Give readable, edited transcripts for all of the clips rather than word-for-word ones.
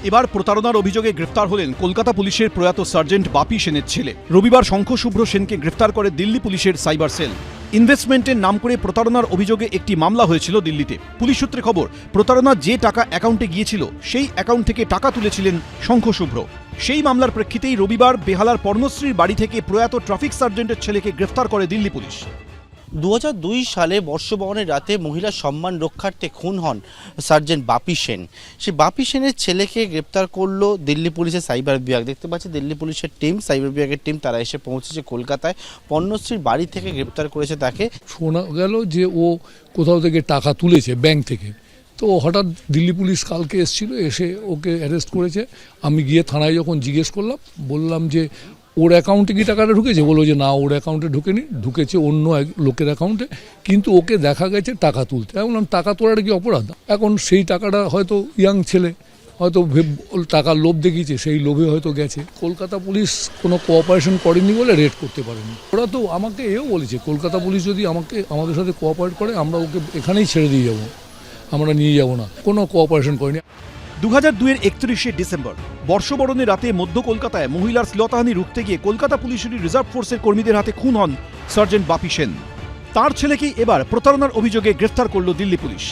এবার প্রতারণার অভিযোগে গ্রেফতার হলেন কলকাতা পুলিশের প্রয়াত সার্জেন্ট বাপি সেনের ছেলে। রবিবার শঙ্খ শুভ্র সেনকে গ্রেফতার করে দিল্লি পুলিশের সাইবার সেল। ইনভেস্টমেন্টের নাম করে প্রতারণার অভিযোগে একটি মামলা হয়েছিল দিল্লিতে। পুলিশ সূত্রে খবর, প্রতারণার যে টাকা অ্যাকাউন্টে গিয়েছিল সেই অ্যাকাউন্ট থেকে টাকা তুলেছিলেন শঙ্খ শুভ্র। সেই মামলার প্রেক্ষিতেই রবিবার বেহালার পর্ণশ্রীর বাড়ি থেকে প্রয়াত ট্রাফিক সার্জেন্টের ছেলেকে গ্রেফতার করে দিল্লি পুলিশ। 2002 সালে বর্ষবরণের রাতে মহিলার সম্মান রক্ষার্থে খুন হন সার্জেন্ট বাপি সেন। সেই বাপি সেনের ছেলেকে গ্রেপ্তার করলো দিল্লি পুলিশের সাইবার বিভাগ। দেখতে পাচ্ছি দিল্লি পুলিশের টিম, সাইবার বিভাগের টিম, তারা এসে পৌঁছেছে কলকাতায়। পর্ণশ্রীর বাড়ি থেকে গ্রেপ্তার করেছে তাকে। শোনা গেল যে ও কোথাও থেকে টাকা তুলেছে ব্যাংক থেকে। তো হঠাৎ দিল্লি পুলিশ কালকে এসেছিল, এসে ওকে অ্যারেস্ট করেছে। আমি গিয়ে থানায় যখন জিজ্ঞেস করলাম, বললাম যে ওর অ্যাকাউন্টে কি টাকাটা ঢুকেছে? বললো যে না, ওর অ্যাকাউন্টে ঢুকেনি, ঢুকেছে অন্য এক লোকের অ্যাকাউন্টে, কিন্তু ওকে দেখা গেছে টাকা তুলতে। আমি বললাম টাকা তোলাটা কি অপরাধ? এখন সেই টাকাটা হয়তো ইয়াং ছেলে হয়তো টাকার লোভ দেখিয়েছে, সেই লোভে হয়তো গেছে। কলকাতা পুলিশ কোনো কোঅপারেশন করেনি বলে রেড করতে পারেনি। ওরা তো আমাকে এও বলেছে, কলকাতা পুলিশ যদি আমাদের সাথে কোঅপারেট করে আমরা ওকে এখানেই ছেড়ে দিয়ে যাব, আমরা নিয়ে যাব না। কোনো কোঅপারেশন করেনি। 2002-এর 31শে ডিসেম্বর বর্ষবরণের রাতে মধ্য কলকাতায় মহিলার শ্লীলতাহানি রুখতে গিয়ে কলকাতা পুলিশের রিজার্ভ ফোর্সের কর্মীদের হাতে খুন হন সার্জেন্ট বাপি সেন। তার ছেলেকেই এবার প্রতারণার অভিযোগে গ্রেফতার করল দিল্লি পুলিশ।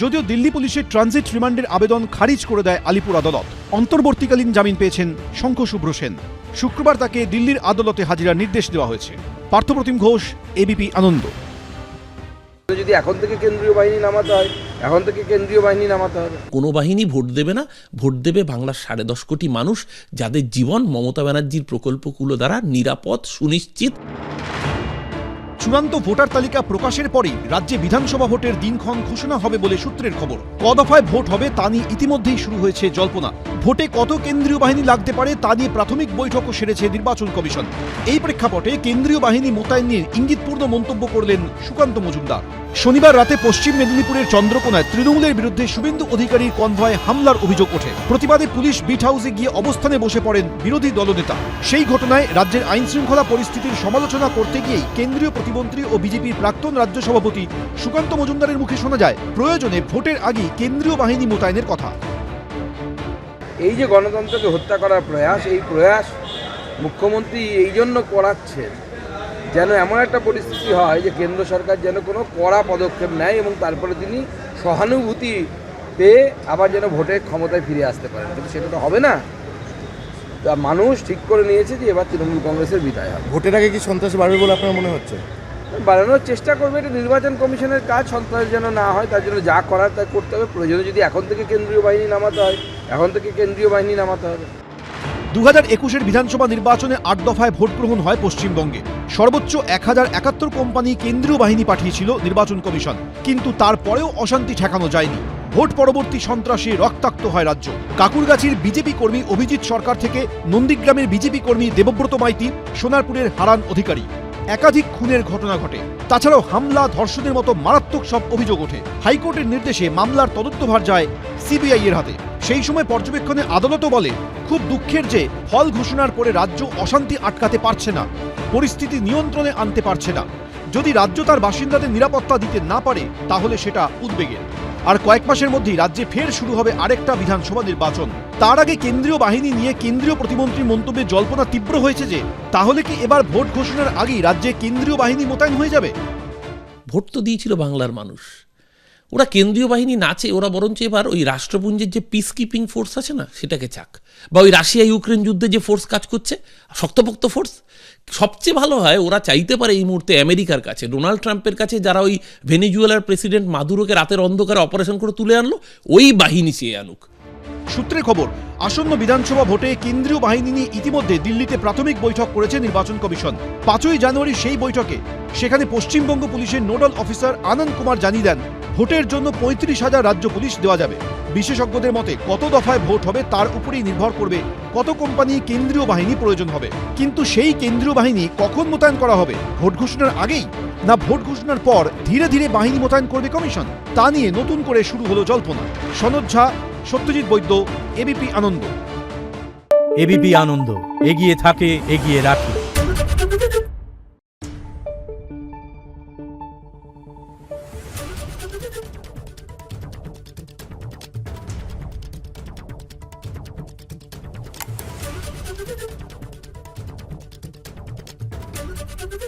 যদিও দিল্লি পুলিশের ট্রানজিট রিমান্ডের আবেদন খারিজ করে দেয় আলিপুর আদালত। অন্তর্বর্তীকালীন জামিন পেয়েছেন শঙ্খ শুভ্র সেন। শুক্রবার তাকে দিল্লির আদালতে হাজিরার নির্দেশ দেওয়া হয়েছে। পার্থপ্রতিম ঘোষ, এবিপি আনন্দ। যদি এখন থেকে কেন্দ্রীয় বাহিনী নামাতে হয়, এখন থেকে কেন্দ্রীয় বাহিনী নামাতে হবে। কোনো বাহিনী ভোট দেবে না, ভোট দেবে বাংলার 10.5 কোটি মানুষ, যাদের জীবন মমতা ব্যানার্জির প্রকল্পগুলো দ্বারা নিরাপদ, সুনিশ্চিত। চূড়ান্ত ভোটার তালিকা প্রকাশের পরেই রাজ্যে বিধানসভা ভোটের দিনক্ষণ ঘোষণা হবে বলে সূত্রের খবর। কদফায় ভোট হবে তা নিয়ে ইতিমধ্যেই শুরু হয়েছে জল্পনা। ভোটে কত কেন্দ্রীয় বাহিনী লাগতে পারে তা নিয়ে প্রাথমিক বৈঠকও সেরেছে নির্বাচন কমিশন। এই প্রেক্ষাপটে কেন্দ্রীয় বাহিনী মোতায়েন নিয়ে ইঙ্গিতপূর্ণ মন্তব্য করলেন সুকান্ত মজুমদার। শনিবার রাতে পশ্চিম মেদিনীপুরের চন্দ্রকোনায় তৃণমূলের বিরুদ্ধে শুভেন্দু অধিকারীর কনভয়ে হামলার অভিযোগ ওঠে। প্রতিবাদে পুলিশ বিট হাউসে গিয়ে অবস্থানে বসে পড়েন বিরোধী দলনেতা। সেই ঘটনায় রাজ্যের আইন শৃঙ্খলা পরিস্থিতির সমালোচনা করতে গিয়েই কেন্দ্রীয় প্রতিমন্ত্রী ও বিজেপির প্রাক্তন রাজ্য সভাপতি সুকান্ত মজুমদারের মুখে শোনা যায় প্রয়োজনে ভোটের আগেই কেন্দ্রীয় বাহিনী মোতায়েনের কথা। এই যে গণতন্ত্রকে হত্যা করার প্রয়াস, এই প্রয়াস মুখ্যমন্ত্রী এই জন্য করাচ্ছেন যেন এমন একটা পরিস্থিতি হয় যে কেন্দ্র সরকার যেন কোনো কড়া পদক্ষেপ নেয় এবং তারপরে তিনি সহানুভূতি পেয়ে আবার যেন ভোটের ক্ষমতায় ফিরে আসতে পারেন। কিন্তু সেটা তো হবে না। তা মানুষ ঠিক করে নিয়েছে যে এবার তৃণমূল কংগ্রেসের বিদায় হবে। ভোটের আগে কি সন্ত্রাস বাড়বে বলে আপনার মনে হচ্ছে? বাড়ানোর চেষ্টা করবে, এটা নির্বাচন কমিশনের কাজ। সন্ত্রাস যেন না হয় তার জন্য যা করার তা করতে হবে। প্রয়োজনে যদি এখন থেকে কেন্দ্রীয় বাহিনী নামাতে হয়, এখন থেকে কেন্দ্রীয় বাহিনী নামাতে হবে। 2021-এর বিধানসভা নির্বাচনে 8 দফায় ভোট গ্রহণ হয় পশ্চিমবঙ্গে। সর্বোচ্চ 1071 কোম্পানি কেন্দ্রীয় বাহিনী পাঠিয়েছিল নির্বাচন কমিশন, কিন্তু তারপরেও অশান্তি ঠেকানো যায়নি। ভোট পরবর্তী সন্ত্রাসে রক্তাক্ত হয় রাজ্য। কাকুরগাছির বিজেপি কর্মী অভিজিৎ সরকার থেকে নন্দীগ্রামের বিজেপি কর্মী দেবব্রত মাইতি, সোনারপুরের হারান অধিকারী। একাধিক খুনের ঘটনা ঘটে। তাছাড়াও হামলা, ধর্ষণের মতো মারাত্মক সব অভিযোগ ওঠে। হাইকোর্টের নির্দেশে মামলার তদন্তভার যায় সিবিআই এর হাতে। সেই সময় পর্যবেক্ষণে আদালতও বলে, খুব দুঃখের যে ফল ঘোষণার পরে রাজ্য অশান্তি আটকাতে পারছে না, পরিস্থিতি নিয়ন্ত্রণে আনতে পারছে না। যদি রাজ্য তার বাসিন্দাদের নিরাপত্তা দিতে না পারে তাহলে সেটা উদ্বেগের। আর কয়েক মাসের মধ্যেই রাজ্যে ফের শুরু হবে আরেকটা বিধানসভা নির্বাচন। তার আগে কেন্দ্রীয় বাহিনী নিয়ে কেন্দ্রীয় প্রতিমন্ত্রীর মন্তব্যে জল্পনা তীব্র হয়েছে যে তাহলে কি এবার ভোট ঘোষণার আগেই রাজ্যে কেন্দ্রীয় বাহিনী মোতায়েন হয়ে যাবে? ভোট তো দিয়েছিল বাংলার মানুষ। ওরা কেন্দ্রীয় বাহিনী না চেয়ে ওরা বরঞ্চ এবার ওই রাষ্ট্রপুঞ্জের যে পিস কিপিং ফোর্স আছে না, সেটাকে চাক। বা ওই রাশিয়া ইউক্রেন যুদ্ধে যে ফোর্স কাজ করছে, শক্তপোক্ত ফোর্স, সবচেয়ে ভালো হয় ওরা চাইতে পারে এই মুহূর্তে আমেরিকার কাছে, ডোনাল্ড ট্রাম্পের কাছে, যারা ওই ভেনেজুয়েলার প্রেসিডেন্ট মাদুরোকে রাতের অন্ধকারে অপারেশন করে তুলে আনলো, ওই বাহিনী চেয়ে আনুক। সূত্রে খবর, আসন্ন বিধানসভা ভোটে কেন্দ্রীয় বাহিনী নিয়ে ইতিমধ্যে দিল্লিতে প্রাথমিক বৈঠক করেছে নির্বাচন কমিশন। 5ই জানুয়ারি সেই বৈঠকে সেখানে পশ্চিমবঙ্গ পুলিশের নোডাল অফিসার আনন্দ কুমার জানিয়ে দেন, ভোটের জন্য 35,000 রাজ্য পুলিশ দেওয়া যাবে। বিশেষজ্ঞদের মতে কত দফায় ভোট হবে তার উপরেই নির্ভর করবে কত কোম্পানি কেন্দ্রীয় বাহিনী প্রয়োজন হবে। কিন্তু সেই কেন্দ্রীয় বাহিনী কখন মোতায়েন করা হবে? ভোট ঘোষণার আগেই, না ভোট ঘোষণার পর ধীরে ধীরে বাহিনী মোতায়েন করবে কমিশন? তা নিয়ে নতুন করে শুরু হলো জল্পনা। সনদ ঝা, সত্যজিৎ বৈদ্য, এবিপি আনন্দ। এবিপি আনন্দ, এগিয়ে থাকে, এগিয়ে রাখে। রিপোর্ট।